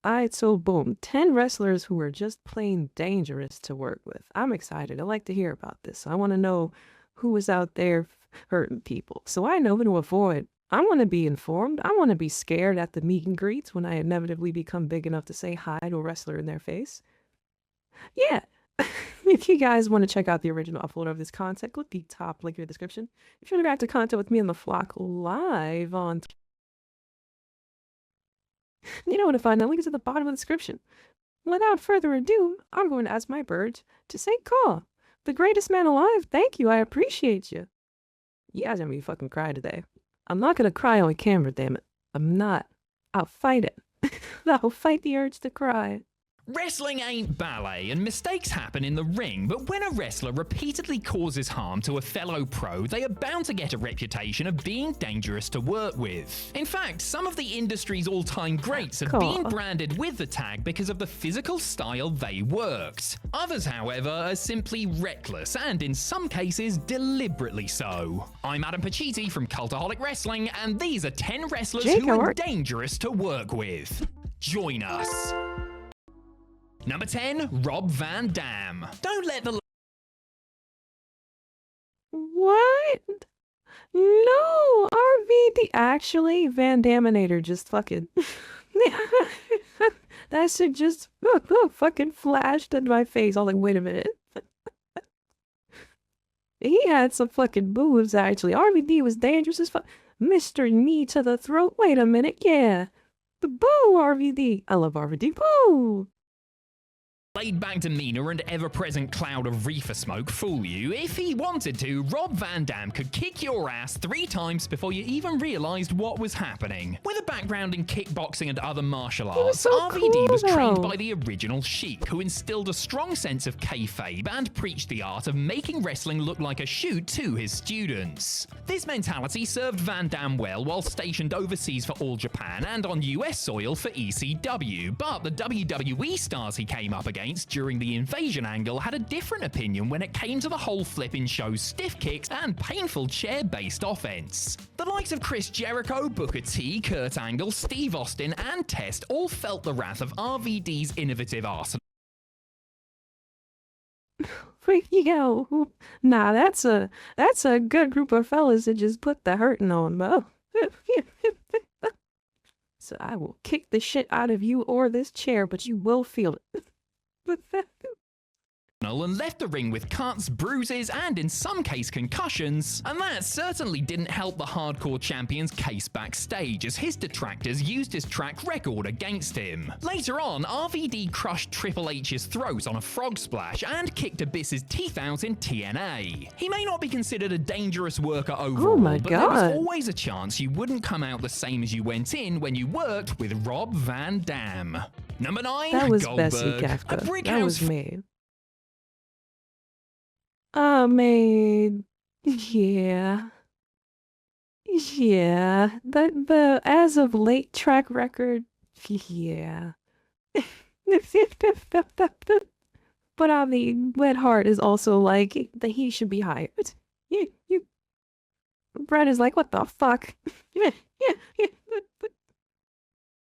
Alright, so boom, 10 wrestlers who are just plain dangerous to work with. I'm excited. I like to hear about this. I want to know who is out there hurting people. So I know to avoid. I want to be informed. I want to be scared at the meet and greets when I inevitably become big enough to say hi to a wrestler in their face. Yeah. If you guys want to check out the original upload of this content, click the top link in the description. If you want to interact with content with me and the flock live on you know where to find that link is at the bottom of the description. Without further ado, I'm going to ask my bird to say caw. The greatest man alive, thank you, I appreciate you. You guys are gonna be fucking cry today. I'm not gonna cry on camera, damn it. I'm not. I'll fight it. I'll fight the urge to cry. Wrestling ain't ballet, and mistakes happen in the ring, but when a wrestler repeatedly causes harm to a fellow pro, they are bound to get a reputation of being dangerous to work with. In fact, some of the industry's all-time greats have been branded with the tag because of the physical style they worked. Others, however, are simply reckless, and in some cases, deliberately so. I'm Adam Pacitti from Cultaholic Wrestling, and these are 10 wrestlers who are dangerous to work with. Join us. Number 10, Rob Van Dam. Don't let the... What? No, RVD. Actually, Van Daminator just fucking... that shit just fucking flashed in my face. I was like, wait a minute. He had some fucking moves, actually. RVD was dangerous as fuck. Mr. Knee to the throat. Wait a minute, yeah. The boo, RVD. I love RVD. Boo! Laid-back demeanor and ever-present cloud of reefer smoke fool you. If he wanted to, Rob Van Dam could kick your ass 3 times before you even realized what was happening. With a background in kickboxing and other martial arts, RVD was trained by the original Sheik, who instilled a strong sense of kayfabe and preached the art of making wrestling look like a shoot to his students. This mentality served Van Dam well while stationed overseas for All Japan and on US soil for ECW, but the WWE stars he came up against during the invasion angle had a different opinion when it came to the whole flipping show's stiff kicks and painful chair-based offense. The likes of Chris Jericho, Booker T, Kurt Angle, Steve Austin, and Test all felt the wrath of RVD's innovative arsenal. You go. Nah, that's a good group of fellas that just put the hurting on, Mo. So I will kick the shit out of you or this chair, but you will feel it. And left the ring with cuts, bruises, and in some case concussions, and that certainly didn't help the hardcore champion's case backstage as his detractors used his track record against him. Later on, RVD crushed Triple H's throat on a frog splash and kicked Abyss's teeth out in TNA. He may not be considered a dangerous worker overall, but there was always a chance you wouldn't come out the same as you went in when you worked with Rob Van Dam. Number 9, that was Goldberg. Bessie Kafka. That was made. Made. Yeah. Yeah. The as of late track record. Yeah. But I mean, Wet Heart is also like that he should be hired. You. Brett is like, what the fuck? Yeah.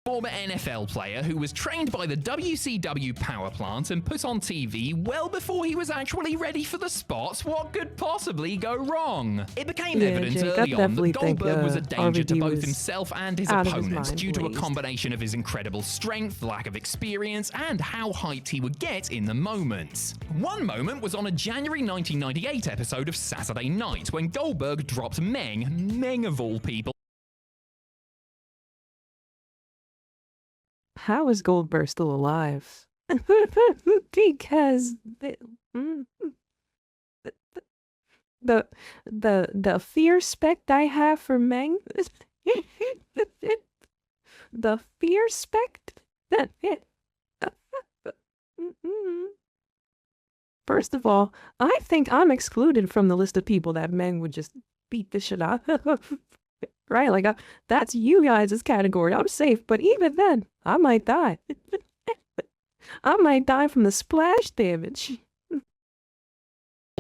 Former NFL player who was trained by the WCW power plant and put on TV well before he was actually ready for the spot. What could possibly go wrong? It became evident early on that Goldberg was a danger to both himself and his opponents due to a combination of his incredible strength, lack of experience, and how hyped he would get in the moment. One moment was on a January 1998 episode of Saturday Night when Goldberg dropped Meng of all people. How is Goldberg still alive? Because the fear spect I have for Meng, the fear spect that First of all, I think I'm excluded from the list of people that Meng would just beat the shit out of. Right, like, that's you guys' category. I'm safe, but even then, I might die. I might die from the splash damage.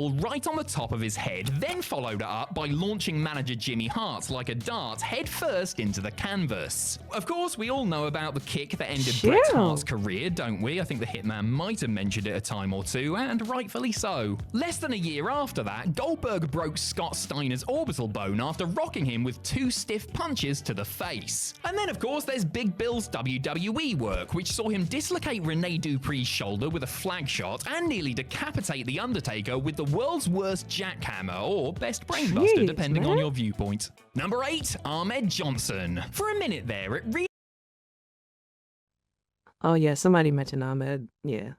right on the top of his head, then followed it up by launching manager Jimmy Hart like a dart head first into the canvas. Of course, we all know about the kick that ended Bret Hart's career, don't we? I think the Hitman might have mentioned it a time or two, and rightfully so. Less than a year after that, Goldberg broke Scott Steiner's orbital bone after rocking him with 2 stiff punches to the face. And then, of course, there's Big Bill's WWE work, which saw him dislocate Rene Dupree's shoulder with a flag shot and nearly decapitate The Undertaker with the world's worst jackhammer, or best brainbuster, depending on your viewpoint. Number 8, Ahmed Johnson. For a minute there, it really... Oh yeah, somebody mentioned Ahmed. Yeah.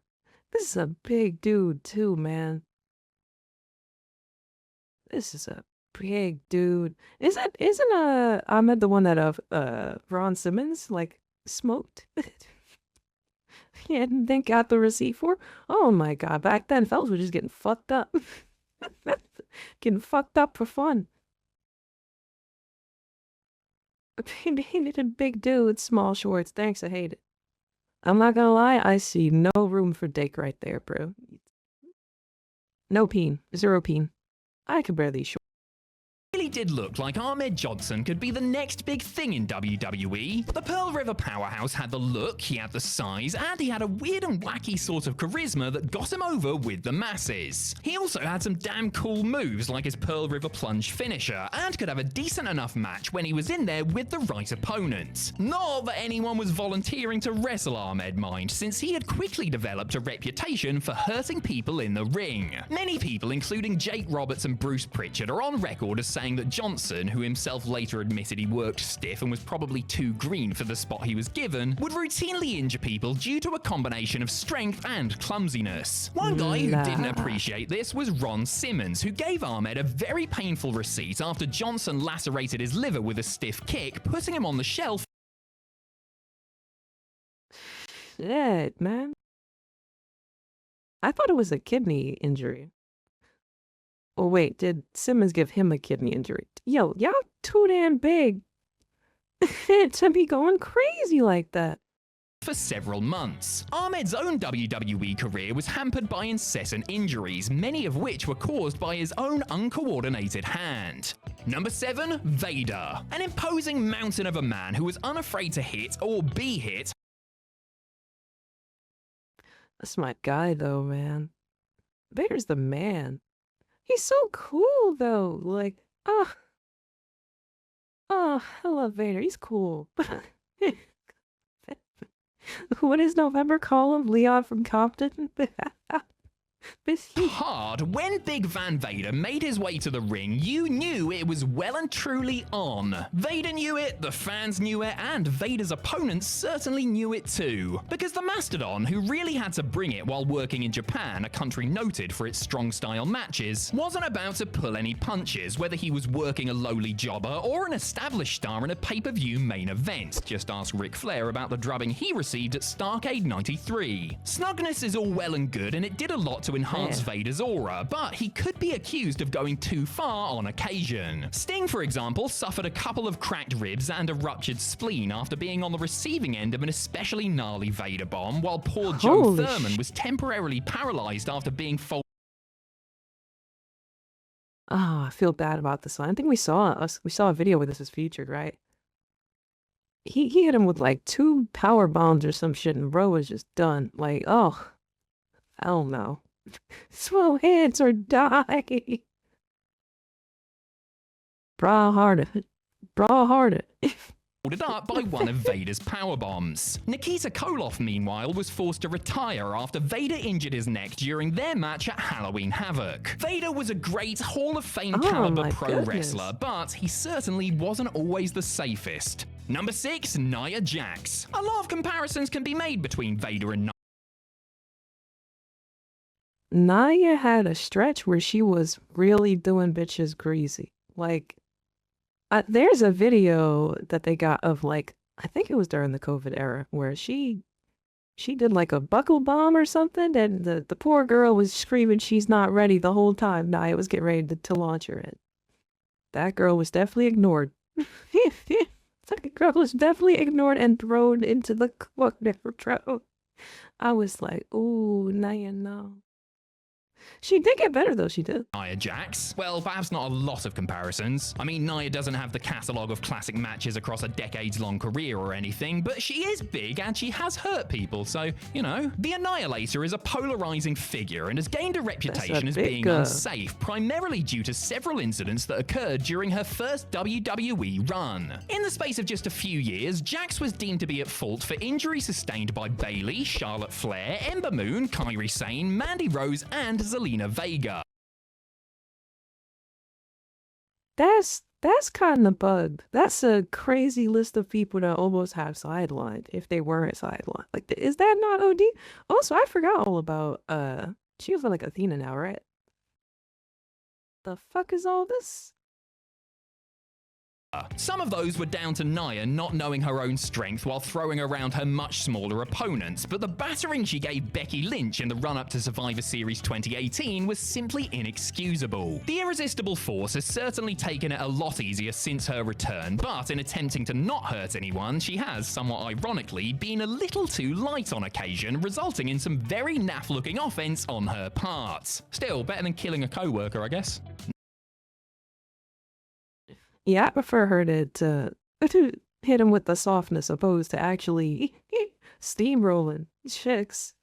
This is a big dude too, man. This is a big dude. Isn't Ahmed the one that Ron Simmons like smoked? Yeah, and then got the receipt for? Oh my god, back then fellas were just getting fucked up. Getting fucked up for fun. He needed big dudes, small shorts. Thanks, I hate it. I'm not gonna lie, I see no room for Dake right there, bro. No peen. 0 peen. I could barely short. Really did look like Ahmed Johnson could be the next big thing in WWE. The Pearl River powerhouse had the look, he had the size, and he had a weird and wacky sort of charisma that got him over with the masses. He also had some damn cool moves like his Pearl River plunge finisher, and could have a decent enough match when he was in there with the right opponent. Not that anyone was volunteering to wrestle Ahmed, mind, since he had quickly developed a reputation for hurting people in the ring. Many people, including Jake Roberts and Bruce Pritchard, are on record as saying that Johnson, who himself later admitted he worked stiff and was probably too green for the spot he was given, would routinely injure people due to a combination of strength and clumsiness. One guy who didn't appreciate this was Ron Simmons, who gave Ahmed a very painful receipt after Johnson lacerated his liver with a stiff kick, putting him on the shelf. Shit, man. I thought it was a kidney injury. Oh wait, did Simmons give him a kidney injury? Yo, y'all too damn big to be going crazy like that. For several months. Ahmed's own WWE career was hampered by incessant injuries, many of which were caused by his own uncoordinated hand. Number 7, Vader. An imposing mountain of a man who was unafraid to hit or be hit. That's my guy though, man. Vader's the man. He's so cool though. Like, I love Vader. He's cool. What does November call him? Leon from Compton? Hard. When Big Van Vader made his way to the ring, you knew it was well and truly on. Vader knew it, the fans knew it, and Vader's opponents certainly knew it too. Because the Mastodon, who really had to bring it while working in Japan, a country noted for its strong style matches, wasn't about to pull any punches, whether he was working a lowly jobber or an established star in a pay-per-view main event. Just ask Ric Flair about the drubbing he received at Starrcade 93. Snugness is all well and good, and it did a lot to enhance Vader's aura, but he could be accused of going too far on occasion. Sting, for example, suffered a couple of cracked ribs and a ruptured spleen after being on the receiving end of an especially gnarly Vader bomb, while poor Joe Thurman was temporarily paralyzed after being folded. Oh, I feel bad about this one. I think we saw a video where this is featured, right? He hit him with like 2 power bombs or some shit, and bro was just done. Like, oh, hell no. Swell heads or die. Bra harder. Folded up by one of Vader's power bombs. Nikita Koloff, meanwhile, was forced to retire after Vader injured his neck during their match at Halloween Havoc. Vader was a great Hall of Fame caliber pro wrestler, but he certainly wasn't always the safest. Number 6, Nia Jax. A lot of comparisons can be made between Vader and Nia had a stretch where she was really doing bitches greasy. Like, there's a video that they got of like, I think it was during the COVID era, where she did like a buckle bomb or something, and the poor girl was screaming she's not ready the whole time Nia was getting ready to launch her in. That girl was definitely ignored. That girl was definitely ignored and thrown into the corner. I was like, ooh, Nia, no. She did get better, though. She did. Nia Jax? Well, perhaps not a lot of comparisons. I mean, Nia doesn't have the catalogue of classic matches across a decades-long career or anything, but she is big and she has hurt people, so, you know. The Annihilator is a polarizing figure and has gained a reputation as being unsafe, primarily due to several incidents that occurred during her first WWE run. In the space of just a few years, Jax was deemed to be at fault for injuries sustained by Bayley, Charlotte Flair, Ember Moon, Kairi Sane, Mandy Rose, and Zelina Vega. That's kind of bugged. That's a crazy list of people that almost have sidelined if they weren't sidelined. Like, is that not OD? Also, I forgot all about she was like Athena now, right? The fuck is all this? Some of those were down to Nia not knowing her own strength while throwing around her much smaller opponents, but the battering she gave Becky Lynch in the run-up to Survivor Series 2018 was simply inexcusable. The Irresistible Force has certainly taken it a lot easier since her return, but in attempting to not hurt anyone, she has, somewhat ironically, been a little too light on occasion, resulting in some very naff-looking offense on her part. Still, better than killing a co-worker, I guess. Yeah, I prefer her to hit him with the softness opposed to actually steamrolling chicks.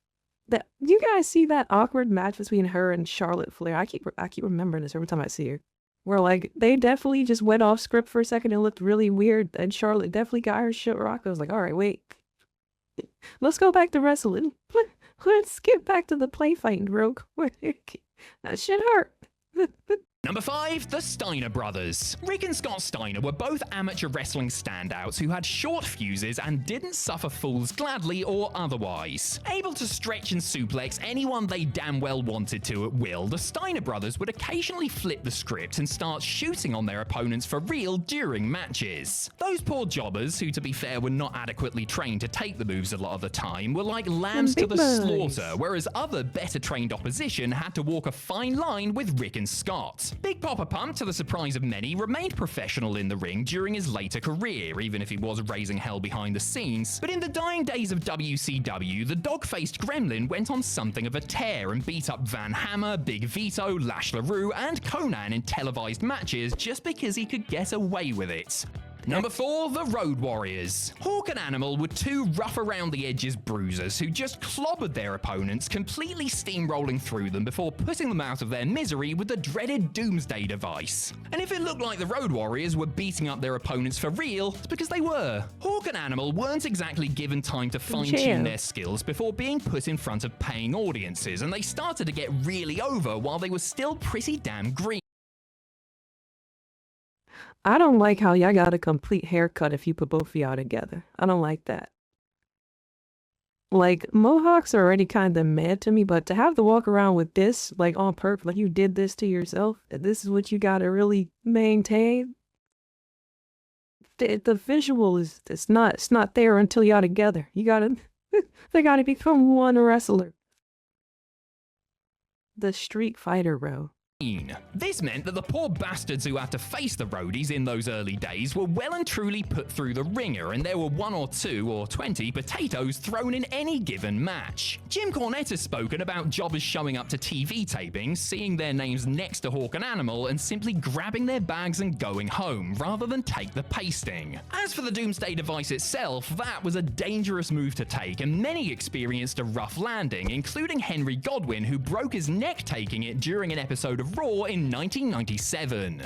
That you guys see that awkward match between her and Charlotte Flair? I keep remembering this every time I see her. Where like they definitely just went off script for a second and looked really weird, and Charlotte definitely got her shit rocked. I was like, all right, wait, let's go back to wrestling. Let's get back to the play fighting real quick. That shit hurt. Number 5, the Steiner Brothers. Rick and Scott Steiner were both amateur wrestling standouts who had short fuses and didn't suffer fools gladly or otherwise. Able to stretch and suplex anyone they damn well wanted to at will, the Steiner Brothers would occasionally flip the script and start shooting on their opponents for real during matches. Those poor jobbers, who to be fair were not adequately trained to take the moves a lot of the time, were like lambs to the slaughter, whereas other better trained opposition had to walk a fine line with Rick and Scott. Big Papa Pump, to the surprise of many, remained professional in the ring during his later career, even if he was raising hell behind the scenes. But in the dying days of WCW, the dog-faced gremlin went on something of a tear and beat up Van Hammer, Big Vito, Lash LaRue, and Conan in televised matches just because he could get away with it. Number 4, the Road Warriors. Hawk and Animal were two rough-around-the-edges bruisers who just clobbered their opponents, completely steamrolling through them before putting them out of their misery with the dreaded Doomsday device. And if it looked like the Road Warriors were beating up their opponents for real, it's because they were. Hawk and Animal weren't exactly given time to fine-tune their skills before being put in front of paying audiences, and they started to get really over while they were still pretty damn green. I don't like how y'all got a complete haircut if you put both of y'all together. I don't like that. Like, mohawks are already kind of mad to me, but to have to walk around with this, like, on purpose, like you did this to yourself, this is what you gotta really maintain. The visual is, it's not there until y'all together. You gotta, they gotta become one wrestler. The Street Fighter row. This meant that the poor bastards who had to face the roadies in those early days were well and truly put through the ringer, and there were 1 or 2 or 20 potatoes thrown in any given match. Jim Cornette has spoken about jobbers showing up to TV tapings, seeing their names next to Hawk and Animal, and simply grabbing their bags and going home, rather than take the pasting. As for the Doomsday device itself, that was a dangerous move to take, and many experienced a rough landing, including Henry Godwin, who broke his neck taking it during an episode of Raw in 1997.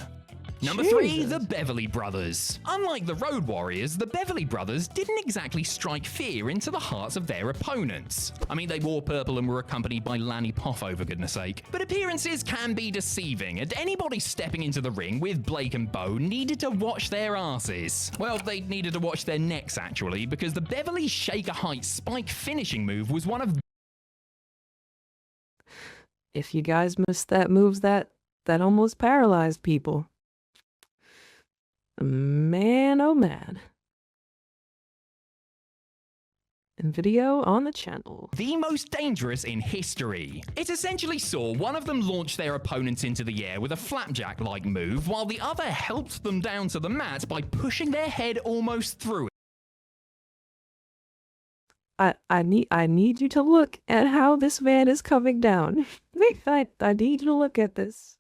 Number 3, the Beverly Brothers. Unlike the Road Warriors, the Beverly Brothers didn't exactly strike fear into the hearts of their opponents. I mean, they wore purple and were accompanied by Lanny Poffo, for goodness sake. But appearances can be deceiving, and anybody stepping into the ring with Blake and Bo needed to watch their asses. Well, they needed to watch their necks, actually, because the Beverly Shaker Heights spike finishing move was one of... If you guys missed that moves that almost paralyzed people. Man, oh man. And video on the channel. The most dangerous in history. It essentially saw one of them launch their opponent into the air with a flapjack-like move, while the other helped them down to the mat by pushing their head almost through it. I need you to look at how this man is coming down. I need you to look at this.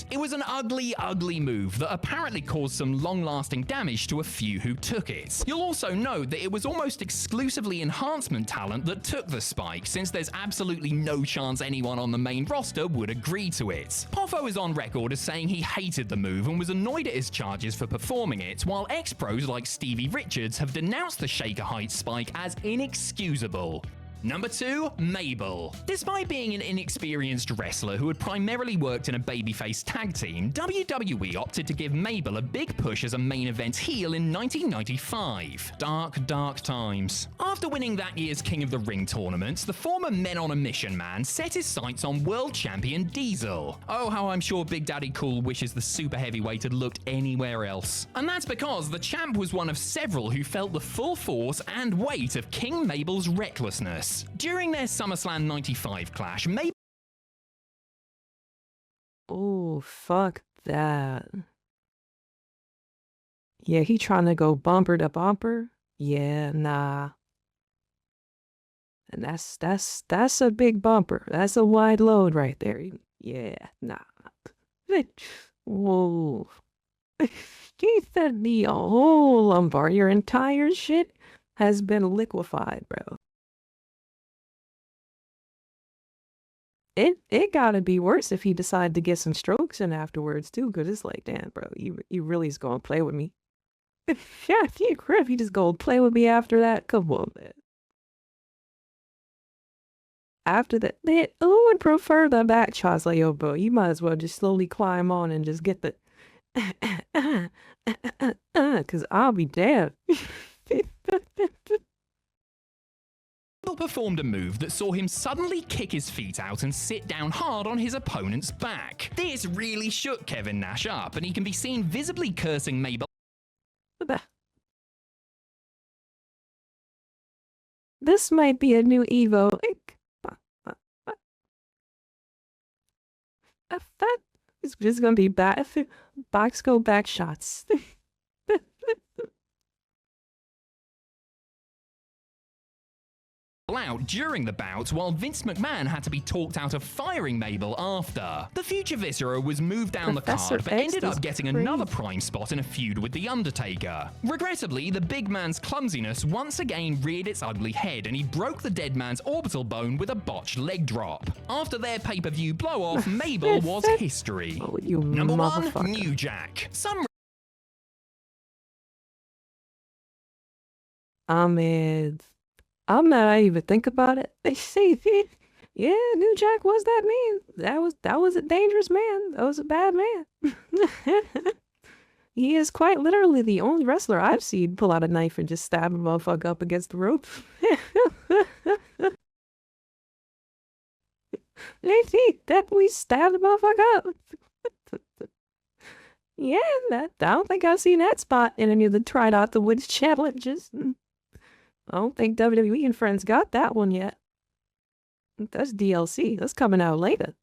It was an ugly, ugly move that apparently caused some long-lasting damage to a few who took it. You'll also note that it was almost exclusively enhancement talent that took the spike, since there's absolutely no chance anyone on the main roster would agree to it. Poffo is on record as saying he hated the move and was annoyed at his charges for performing it, while ex-pros like Stevie Richards have denounced the Shaker Heights spike as inexcusable. Number 2, Mabel. Despite being an inexperienced wrestler who had primarily worked in a babyface tag team, WWE opted to give Mabel a big push as a main event heel in 1995. Dark, dark times. After winning that year's King of the Ring tournament, the former Men on a Mission man set his sights on world champion Diesel. Oh, how I'm sure Big Daddy Cool wishes the super heavyweight had looked anywhere else. And that's because the champ was one of several who felt the full force and weight of King Mabel's recklessness. During their SummerSlam 95 clash, Mabel... Oh, fuck that. Yeah, he trying to go bumper to bumper? Yeah, nah. And that's a big bumper. That's a wide load right there. Yeah, nah. Whoa. He said the whole lumbar, your entire shit has been liquefied, bro. It gotta be worse if he decided to get some strokes in afterwards too, cause it's like, damn, bro, you really is gonna play with me. Yeah, if he just go play with me after that, come on, man. After that, who would prefer the back shots? Like, yo, bro, you might as well just slowly climb on and just get the, cause I'll be damned. performed a move that saw him suddenly kick his feet out and sit down hard on his opponent's back. This really shook Kevin Nash up, and he can be seen visibly cursing Mabel. This might be a new Evo. That is just gonna be box go back shots. Out during the bout, while Vince McMahon had to be talked out of firing Mabel after. The future Viscera was moved down Professor the card, but ended up getting another prime spot in a feud with The Undertaker. Regrettably, the big man's clumsiness once again reared its ugly head, and he broke the dead man's orbital bone with a botched leg drop. After their pay-per-view blow-off, Mabel was history. Oh, you Number 1, motherfucker. Nia Jax. I'm not even think about it. They say, yeah, New Jack was that man. That was a dangerous man. That was a bad man. He is quite literally the only wrestler I've seen pull out a knife and just stab a motherfucker up against the rope. They see that we stabbed the motherfucker up. Yeah, I don't think I've seen that spot in any of the Tried Out the Woods challenges. I don't think WWE and Friends got that one yet. That's DLC. That's coming out later.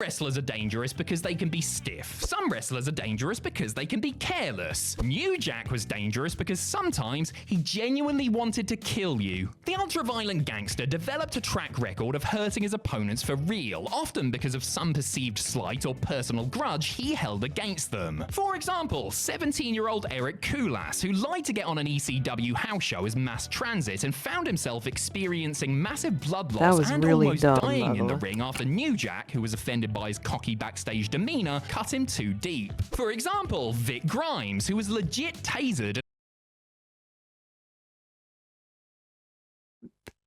Wrestlers are dangerous because they can be stiff. Some wrestlers are dangerous because they can be careless. New Jack was dangerous because sometimes he genuinely wanted to kill you. The ultra-violent gangster developed a track record of hurting his opponents for real, often because of some perceived slight or personal grudge he held against them. For example, 17-year-old Eric Kulas, who lied to get on an ECW house show as Mass Transit and found himself experiencing massive blood loss and really almost dumb, dying in the Mabel. ring after New Jack, who was offended by his cocky backstage demeanor, cut him too deep. For example, Vic Grimes, who was legit tasered.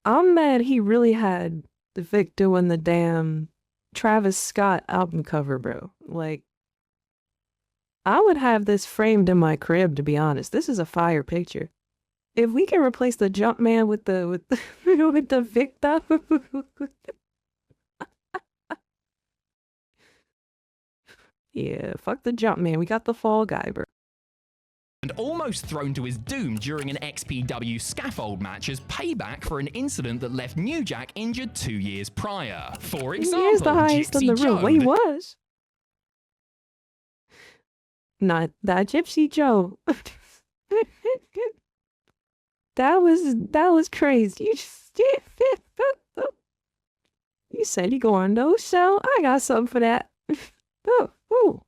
I'm mad he really had the Vic doing the damn Travis Scott album cover, bro. Like, I would have this framed in my crib, to be honest. This is a fire picture. If we can replace the Jumpman with the with the Vic stuff. Yeah, fuck the Jumpman. We got the Fall Guy, bro. And almost thrown to his doom during an XPW scaffold match as payback for an incident that left New Jack injured 2 years prior. For example, Here's the highest in Gypsy the room. Joe, Well, he was. Not that Gypsy Joe. That was crazy. You said you go on no show. I got something for that. Oh, oh,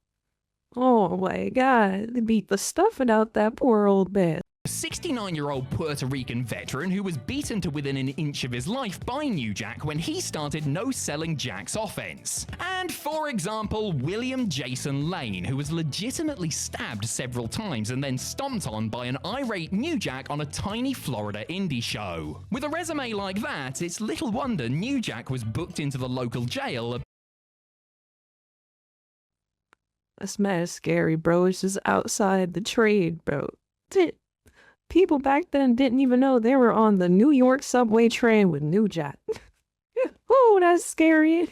oh my God! They beat the stuffing out that poor old man. A 69-year-old Puerto Rican veteran who was beaten to within an inch of his life by Nia Jax when he started no-selling Jax offense. And for example, William Jason Lane, who was legitimately stabbed several times and then stomped on by an irate Nia Jax on a tiny Florida indie show. With a resume like that, it's little wonder Nia Jax was booked into the local jail. This man is scary, bro. It's just outside the trade, bro. People back then didn't even know they were on the New York subway train with Nia Jax. Oh, that's scary.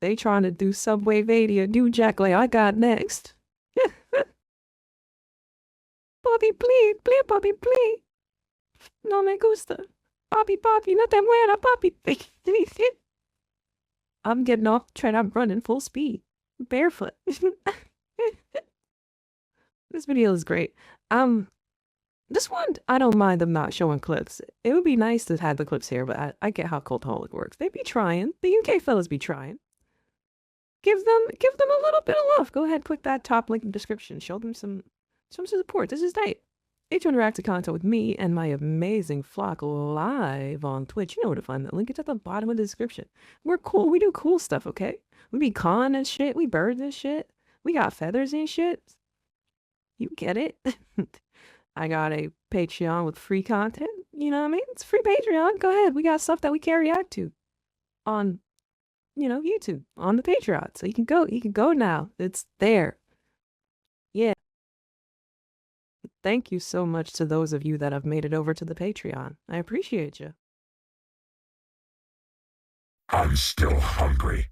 They trying to do Subway Vader, Nia Jax like I got next. Papi, please, papi, please. No me gusta. Papi, no te muera, papi. I'm getting off the train. I'm running full speed. Barefoot. This video is great. This one, I don't mind them not showing clips. It would be nice to have the clips here, but I get how Cultaholic works. They be trying. The UK fellas be trying. Give them a little bit of love. Go ahead, click that top link in the description. Show them some support. This is tight. H interactive content with me and my amazing flock live on Twitch. You know where to find that link. It's at the bottom of the description. We're cool. We do cool stuff, okay? We be con and shit. We birds and shit. We got feathers and shit. You get it? I got a Patreon with free content. You know what I mean? It's free Patreon. Go ahead. We got stuff that we can react to on, YouTube, on the Patreon. So you can go now. It's there. Yeah. Thank you so much to those of you that have made it over to the Patreon. I appreciate you. I'm still hungry.